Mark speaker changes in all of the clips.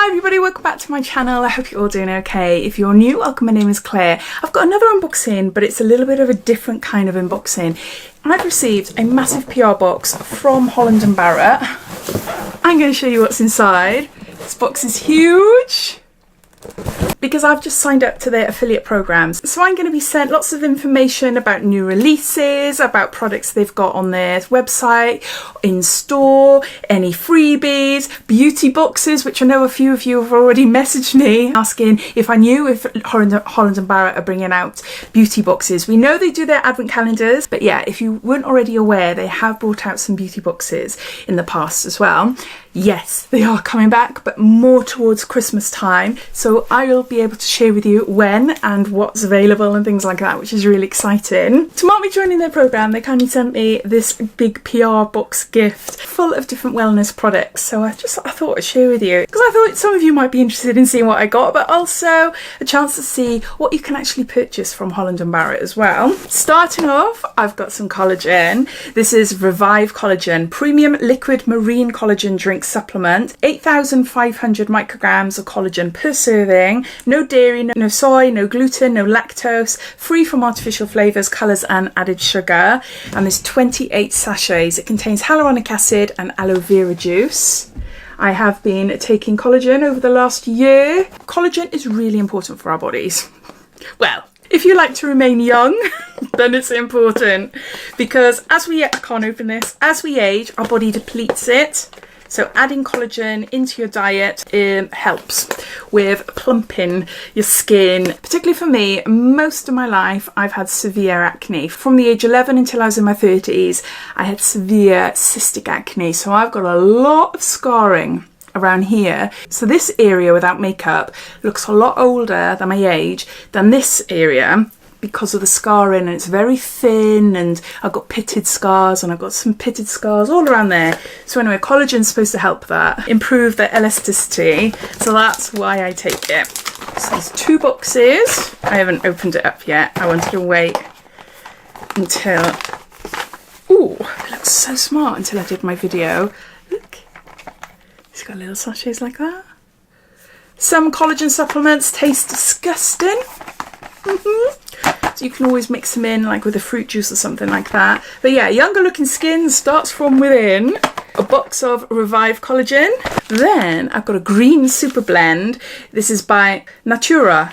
Speaker 1: Hi everybody, welcome back to my channel. I hope you're all doing okay. If you're new, welcome, my name is Claire. I've got another unboxing, but it's a little bit of a different kind of unboxing. I've received a massive PR box from Holland Barrett. I'm going to show you what's inside. This box is huge because I've just signed up to their affiliate programs. So I'm going to be sent lots of information about new releases, about products they've got on their website, in store, any freebies, beauty boxes, which I know a few of you have already messaged me asking if I knew if Holland Barrett are bringing out beauty boxes. We know they do their advent calendars, but yeah, if you weren't already aware, they have brought out some beauty boxes in the past as well. Yes, they are coming back, but more towards Christmas time. So I will be able to share with you when and what's available and things like that, which is really exciting. To mark me joining their program, they kindly sent me this big PR box gift full of different wellness products. So I thought I'd share with you because I thought some of you might be interested in seeing what I got, but also a chance to see what you can actually purchase from Holland Barrett as well. Starting off, I've got some collagen. This is Revive Collagen Premium Liquid Marine Collagen Drink Supplement, 8,500 micrograms of collagen per serving, no dairy, no soy, no gluten, no lactose, free from artificial flavors, colors and added sugar, and there's 28 sachets. It contains hyaluronic acid and aloe vera juice. I have been taking collagen over the last year. Collagen is really important for our bodies. Well, if you like to remain young, then it's important because as we age, our body depletes it. So adding collagen into your diet helps with plumping your skin. Particularly for me, most of my life I've had severe acne. From the age 11 until I was in my 30s, I had severe cystic acne. So I've got a lot of scarring around here. So this area without makeup looks a lot older than my age than this area, because of the scarring, and it's very thin, and I've got pitted scars, and I've got some pitted scars all around there. So anyway, collagen's supposed to help that, improve the elasticity, so that's why I take it. So there's 2 boxes. I haven't opened it up yet. I wanted to wait until, ooh, it looks so smart until I did my video. Look, it's got little sachets like that. Some collagen supplements taste disgusting. So you can always mix them in like with a fruit juice or something like that. But yeah, younger looking skin starts from within. A box of Revive Collagen. Then I've got a green super blend. This is by Naturya,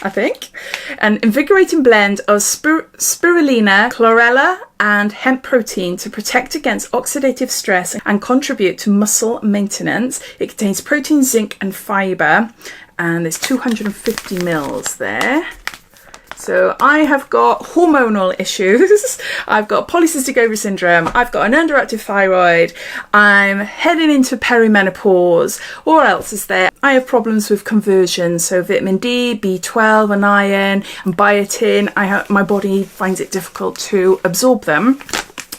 Speaker 1: I think. An invigorating blend of spirulina, chlorella and hemp protein to protect against oxidative stress and contribute to muscle maintenance. It contains protein, zinc and fibre. And there's 250 mils there. So I have got hormonal issues. I've got polycystic ovary syndrome. I've got an underactive thyroid. I'm heading into perimenopause. What else is there? I have problems with conversion. So vitamin D, B12 and iron and biotin. My body finds it difficult to absorb them.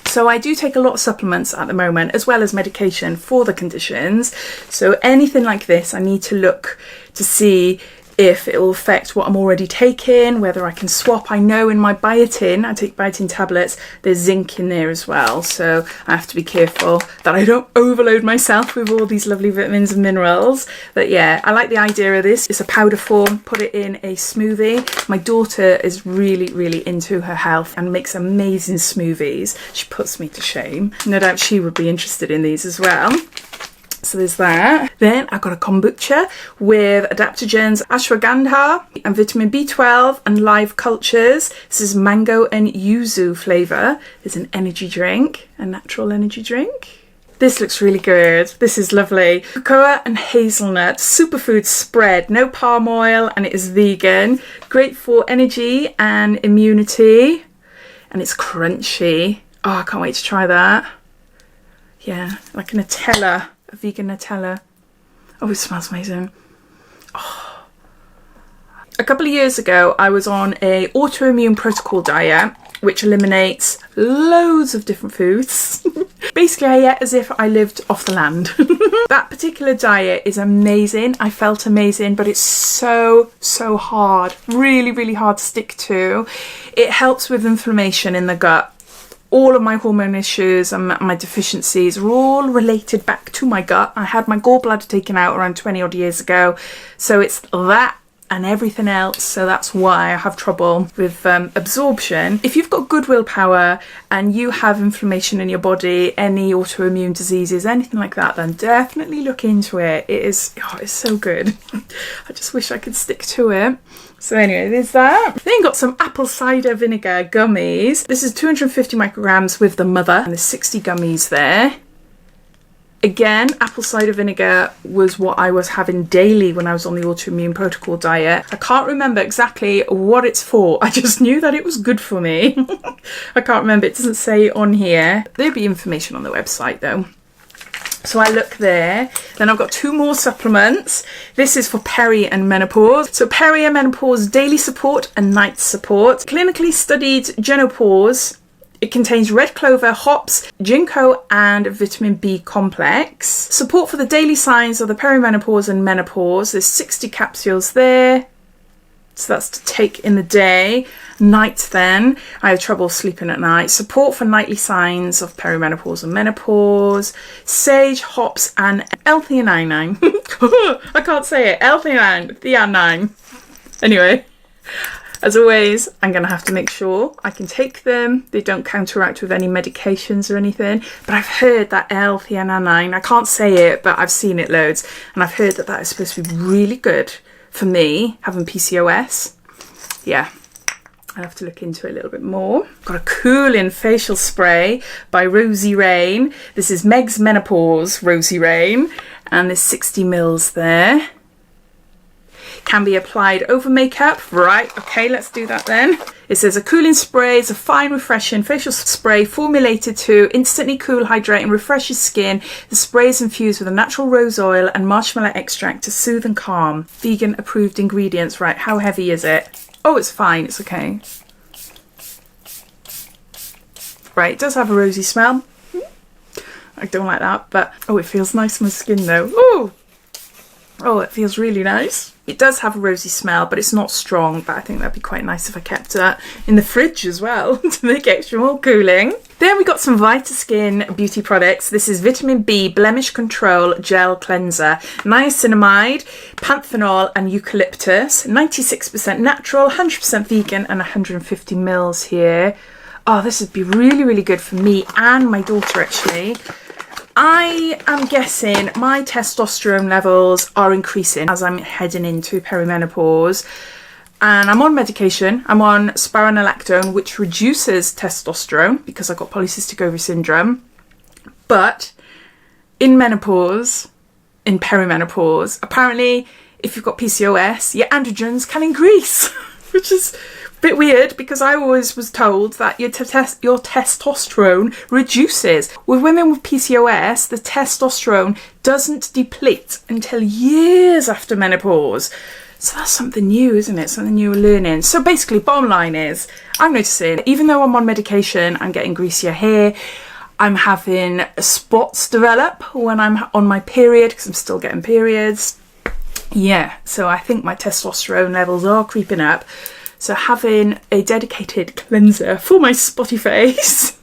Speaker 1: So I do take a lot of supplements at the moment, as well as medication for the conditions. So anything like this, I need to look to see if it will affect what I'm already taking, whether I can swap. I know in my biotin, I take biotin tablets, there's zinc in there as well. So I have to be careful that I don't overload myself with all these lovely vitamins and minerals. But yeah, I like the idea of this. It's a powder form, put it in a smoothie. My daughter is really, really into her health and makes amazing smoothies. She puts me to shame. No doubt she would be interested in these as well. So there's that. Then I've got a kombucha with adaptogens, ashwagandha and vitamin B12 and live cultures. This is mango and yuzu flavour. There's an energy drink, a natural energy drink. This looks really good. This is lovely. Cocoa and hazelnut superfood spread. No palm oil and it is vegan. Great for energy and immunity. And it's crunchy. Oh, I can't wait to try that. Yeah, like a Nutella. A vegan Nutella. Oh, it smells amazing. Oh. A couple of years ago, I was on a autoimmune protocol diet, which eliminates loads of different foods. Basically, I ate as if I lived off the land. That particular diet is amazing. I felt amazing, but it's so hard. Really, really hard to stick to. It helps with inflammation in the gut. all of my hormone issues and my deficiencies are all related back to my gut. I had my gallbladder taken out around 20 odd years ago, so it's that and everything else, so that's why I have trouble with absorption. If you've got good willpower and you have inflammation in your body, any autoimmune diseases, anything like that, then definitely look into it. It's so good. I just wish I could stick to it. So anyway, there's that. Then got some apple cider vinegar gummies. This is 250 micrograms with the mother, and there's 60 gummies there. Again, apple cider vinegar was what I was having daily when I was on the autoimmune protocol diet. I can't remember exactly what it's for. I just knew that it was good for me. I can't remember. It doesn't say on here. There'll be information on the website though. So I look there. Then I've got 2 more supplements. This is for peri and menopause. So peri and menopause daily support and night support. Clinically studied genopause. It contains red clover, hops, ginkgo and vitamin B complex. Support for the daily signs of the perimenopause and menopause. There's 60 capsules there. So that's to take in the day. Night then, I have trouble sleeping at night. Support for nightly signs of perimenopause and menopause. Sage, hops and L-theanine. I can't say it. L-theanine. Anyway. As always, I'm going to have to make sure I can take them. They don't counteract with any medications or anything. But I've heard that L-theanine, I can't say it, but I've seen it loads. And I've heard that that is supposed to be really good for me, having PCOS. Yeah, I'll have to look into it a little bit more. Got a cooling facial spray by Rosie Rain. This is Meg's Menopause Rosie Rain. And there's 60 mils there. Can be applied over makeup. Right, okay, let's do that then. It says a cooling spray is a fine, refreshing facial spray formulated to instantly cool, hydrate and refresh your skin. The spray is infused with a natural rose oil and marshmallow extract to soothe and calm. Vegan approved ingredients. Right, how heavy is it? Oh, it's fine, it's okay. Right, it does have a rosy smell. I don't like that, but oh, it feels nice on my skin though. Oh, it feels really nice. It does have a rosy smell, but it's not strong, but I think that'd be quite nice if I kept that in the fridge as well to make extra more cooling. Then we got some Vitaskin beauty products. This is Vitamin B Blemish Control Gel Cleanser. Niacinamide, panthenol and eucalyptus. 96% natural, 100% vegan and 150 mils here. Oh, this would be really, really good for me and my daughter actually. I am guessing my testosterone levels are increasing as I'm heading into perimenopause, and I'm on medication. I'm on spironolactone, which reduces testosterone because I've got polycystic ovary syndrome. But in menopause, in perimenopause, apparently if you've got PCOS, your androgens can increase, which is bit weird because I always was told that your testosterone reduces. With women with PCOS, the testosterone doesn't deplete until years after menopause. So that's something new, isn't it? Something new we're learning. So basically, bottom line is, I'm noticing, even though I'm on medication, I'm getting greasier hair. I'm having spots develop when I'm on my period because I'm still getting periods. Yeah, so I think my testosterone levels are creeping up. So having a dedicated cleanser for my spotty face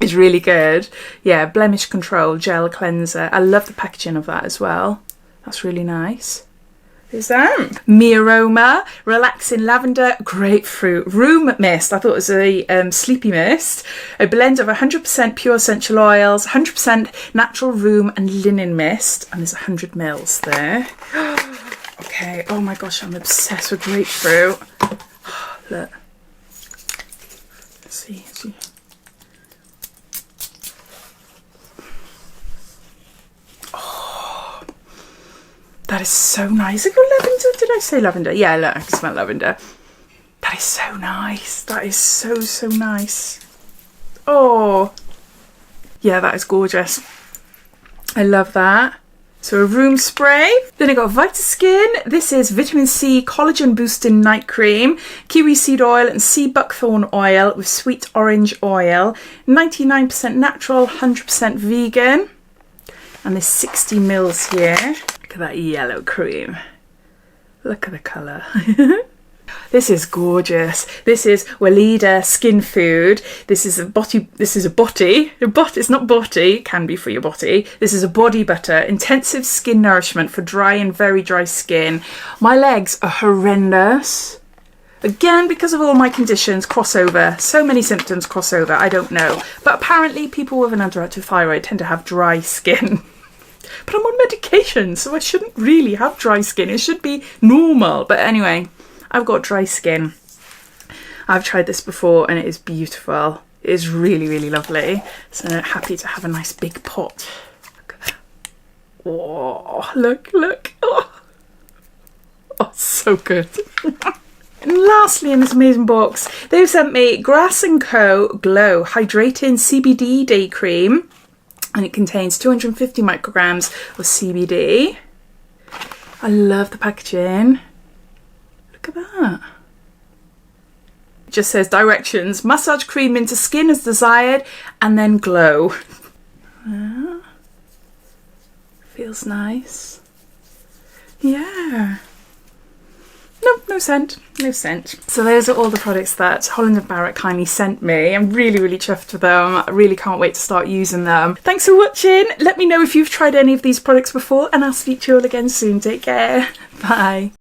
Speaker 1: is really good. Yeah, Blemish Control Gel Cleanser. I love the packaging of that as well. That's really nice. Who's that? Miaroma Relaxing Lavender Grapefruit Room Mist. I thought it was a sleepy mist. A blend of 100% pure essential oils, 100% natural room and linen mist. And there's 100 mils there. Okay, oh my gosh, I'm obsessed with grapefruit. Look. Let's see. Oh, that is so nice. I got lavender. Did I say lavender? Yeah, look, I can smell lavender. That is so nice. That is so nice. Oh, yeah, that is gorgeous. I love that. So a room spray. Then I got Vita Skin. This is Vitamin C Collagen Boosting Night Cream, kiwi seed oil and sea buckthorn oil with sweet orange oil. 99% natural, 100% vegan. And there's 60 mils here. Look at that yellow cream. Look at the colour. This is gorgeous. This is Vita Skin Food. This is a body. This is a body. It's not body. It can be for your body. This is a body butter. Intensive skin nourishment for dry and very dry skin. My legs are horrendous. Again, because of all my conditions, crossover. So many symptoms crossover. I don't know. But apparently people with an underactive thyroid tend to have dry skin. But I'm on medication, so I shouldn't really have dry skin. It should be normal. But anyway, I've got dry skin. I've tried this before and it is beautiful. It is really, really lovely. So happy to have a nice big pot. Look at that. Oh, look. Oh, so good. And lastly in this amazing box, they've sent me Grass & Co. Glow Hydrating CBD Day Cream. And it contains 250 micrograms of CBD. I love the packaging. Look at that. It just says directions. Massage cream into skin as desired and then glow. Feels nice. Yeah. No scent. So those are all the products that Holland Barrett kindly sent me. I'm really, really chuffed with them. I really can't wait to start using them. Thanks for watching. Let me know if you've tried any of these products before and I'll speak to you all again soon. Take care. Bye.